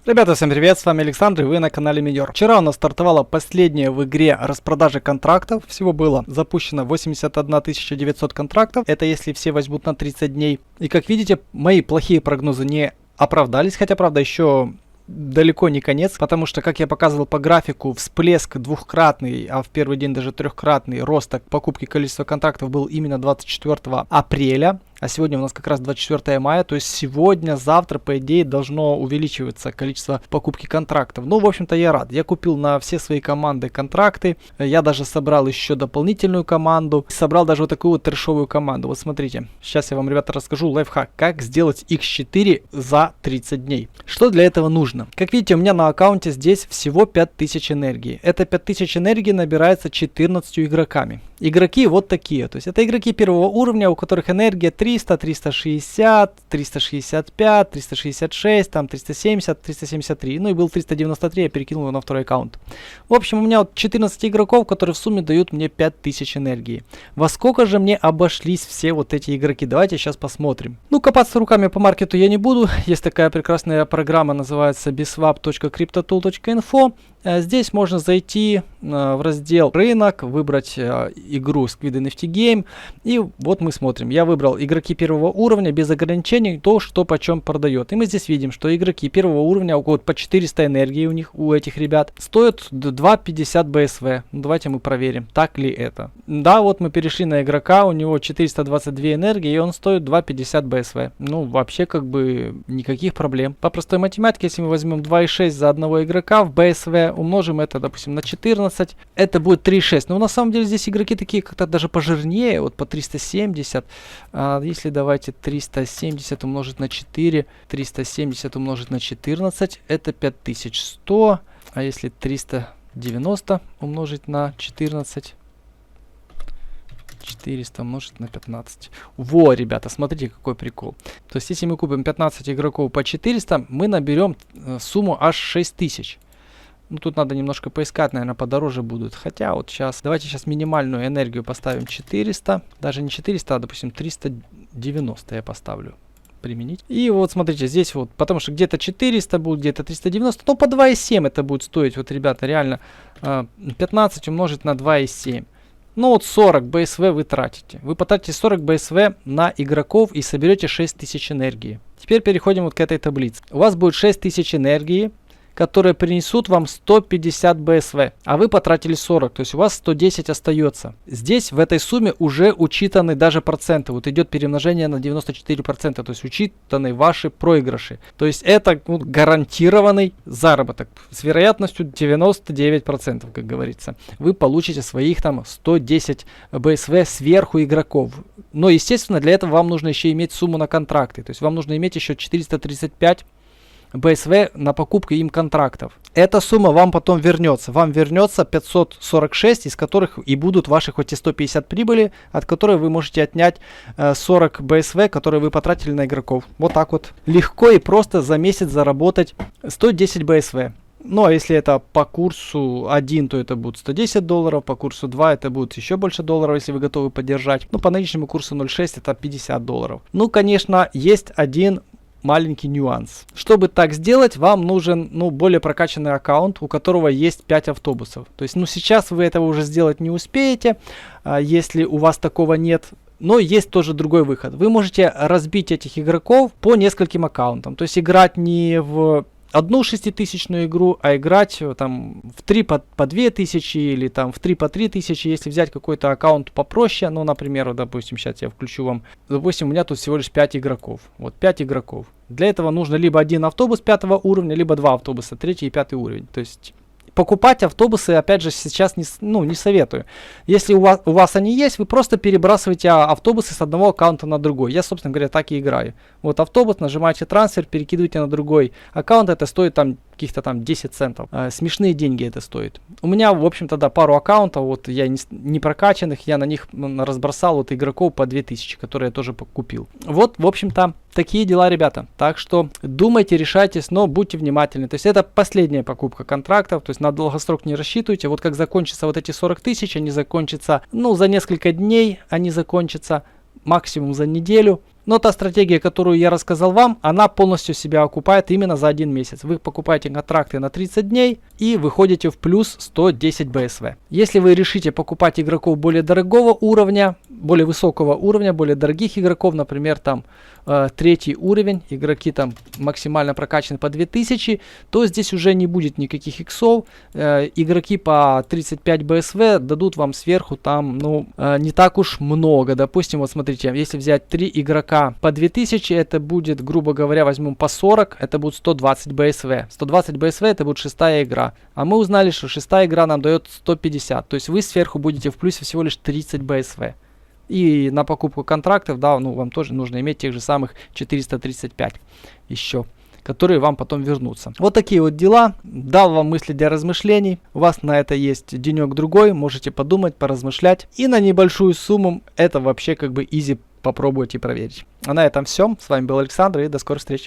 Ребята, всем привет, с вами Александр, и вы на канале Meteor. Вчера у нас стартовала последняя в игре распродажа контрактов. Всего было запущено 81 900 контрактов. Это если все возьмут на 30 дней. И как видите, мои плохие прогнозы не оправдались. Хотя, правда, еще далеко не конец, потому что, как я показывал по графику, всплеск двухкратный, а в первый день даже трехкратный роста покупки количества контрактов был именно 24 апреля. А сегодня у нас как раз 24 мая, то есть сегодня, завтра, по идее, должно увеличиваться количество покупки контрактов. Ну, в общем-то, я рад. Я купил на все свои команды контракты. Я даже собрал еще дополнительную команду. Собрал даже вот такую вот трэшовую команду. Вот смотрите. Сейчас я вам, ребята, расскажу лайфхак, как сделать X4 за 30 дней. Что для этого нужно? Как видите, у меня на аккаунте здесь всего 5000 энергии. Это 5000 энергии набирается 14 игроками. Игроки вот такие. То есть это игроки первого уровня, у которых энергия 300, 360, 365, 366, там 370, 373. Ну и был 393, я перекинул его на второй аккаунт. В общем, у меня вот 14 игроков, которые в сумме дают мне 5000 энергии. Во сколько же мне обошлись все вот эти игроки? Давайте сейчас посмотрим. Ну, копаться руками по маркету я не буду. Есть такая прекрасная программа, называется biswap.cryptotool.info. Здесь можно зайти в раздел «Рынок», выбрать игру Squid NFT Game. И вот мы смотрим. Я выбрал игроки первого уровня без ограничений, то, что почем продает. И мы здесь видим, что игроки первого уровня, вот по 400 энергии у них, у этих ребят, стоят 2,50 BSV. Ну, давайте мы проверим, так ли это. Да, вот мы перешли на игрока, у него 422 энергии, и он стоит 2,50 BSV. Ну, вообще, как бы, никаких проблем. По простой математике, если мы возьмем 2,6 за одного игрока в BSV, умножим это, допустим, на 14, это будет 3,6. Но на самом деле здесь игроки такие как-то даже пожирнее, вот по 370. Если давайте 370 умножить на 4, 370 умножить на 14, это 5100. А если 390 умножить на 14, 400 умножить на 15. Во, ребята, смотрите, какой прикол. То есть, если мы купим 15 игроков по 400, мы наберем сумму аж 6000. Ну, тут надо немножко поискать, наверное, подороже будут. Хотя, вот сейчас, давайте сейчас минимальную энергию поставим 400. Даже не 400, а, допустим, 390 я поставлю. Применить. И вот, смотрите, здесь вот, потому что где-то 400 будет, где-то 390. Но по 2,7 это будет стоить, вот, ребята, реально 15 умножить на 2,7. Ну вот 40 BSV вы тратите. Вы потратите 40 BSV на игроков и соберете 6000 энергии. Теперь переходим вот к этой таблице. У вас будет 6000 энергии, которые принесут вам 150 BSV, а вы потратили 40, то есть у вас 110 остается. Здесь в этой сумме уже учитаны даже проценты, вот идет перемножение на 94%, то есть учитаны ваши проигрыши. То есть это гарантированный заработок с вероятностью 99%, как говорится. Вы получите своих там 110 BSV сверху игроков. Но, естественно, для этого вам нужно еще иметь сумму на контракты, то есть вам нужно иметь еще 435 BSV на покупку им контрактов. Эта сумма вам потом вернется. Вам вернется 546, из которых и будут ваши хоть и 150 прибыли, от которой вы можете отнять 40 BSV, которые вы потратили на игроков. Вот так вот. Легко и просто за месяц заработать 110 BSV. Ну, а если это по курсу 1, то это будет 110 долларов, по курсу 2 это будет еще больше долларов, если вы готовы поддержать. Ну, по нынешнему курсу 0.6 это 50 долларов. Ну, конечно, есть один маленький нюанс. Чтобы так сделать, вам нужен, более прокачанный аккаунт, у которого есть 5 автобусов. То есть, сейчас вы этого уже сделать не успеете, если у вас такого нет. Но есть тоже другой выход. Вы можете разбить этих игроков по нескольким аккаунтам. То есть, играть не в одну 6000-ную игру, а играть там в 3 по 2000 или там в 3 по 3000, если взять какой-то аккаунт попроще, ну, например, допустим, сейчас я включу вам, допустим, у меня тут всего лишь 5 игроков, вот 5 игроков. Для этого нужно либо один автобус 5 уровня, либо 2 автобуса, 3 и 5 уровень, то есть покупать автобусы, опять же, сейчас не советую. Если у вас они есть, вы просто перебрасываете автобусы с одного аккаунта на другой. Я, собственно говоря, так и играю. Вот автобус, нажимаете трансфер, перекидываете на другой аккаунт, это стоит там каких-то там 10 центов. Смешные деньги это стоит. У меня, в общем-то, да, пару аккаунтов, вот я не прокачанных, я на них разбросал вот игроков по 2000, которые я тоже купил. Вот, в общем-то, такие дела, ребята. Так что думайте, решайтесь, но будьте внимательны. То есть это последняя покупка контрактов, то есть на долгосрок не рассчитывайте. Вот как закончатся вот эти 40 тысяч, они закончатся, за несколько дней они закончатся, максимум за неделю. Но та стратегия, которую я рассказал вам, она полностью себя окупает именно за 1 месяц. Вы покупаете контракты на 30 дней и выходите в плюс 110 БСВ. Если вы решите покупать игроков более дорогого уровня, более высокого уровня, более дорогих игроков, например, там 3 уровень, игроки там максимально прокачаны по 2000, то здесь уже не будет никаких иксов. Игроки по 35 БСВ дадут вам сверху там, ну, не так уж много. Допустим, вот смотрите, если взять 3 игрока по 2000, это будет, грубо говоря, возьмем по 40, это будет 120 БСВ. 120 БСВ это будет 6-я игра. А мы узнали, что 6-я игра нам дает 150. То есть вы сверху будете в плюсе всего лишь 30 БСВ. И на покупку контрактов, да, ну, вам тоже нужно иметь тех же самых 435 еще, которые вам потом вернутся. Вот такие вот дела. Дал вам мысли для размышлений. У вас на это есть денек-другой. Можете подумать, поразмышлять. И на небольшую сумму это вообще как бы изи попробовать и проверить. А на этом все. С вами был Александр и до скорых встреч.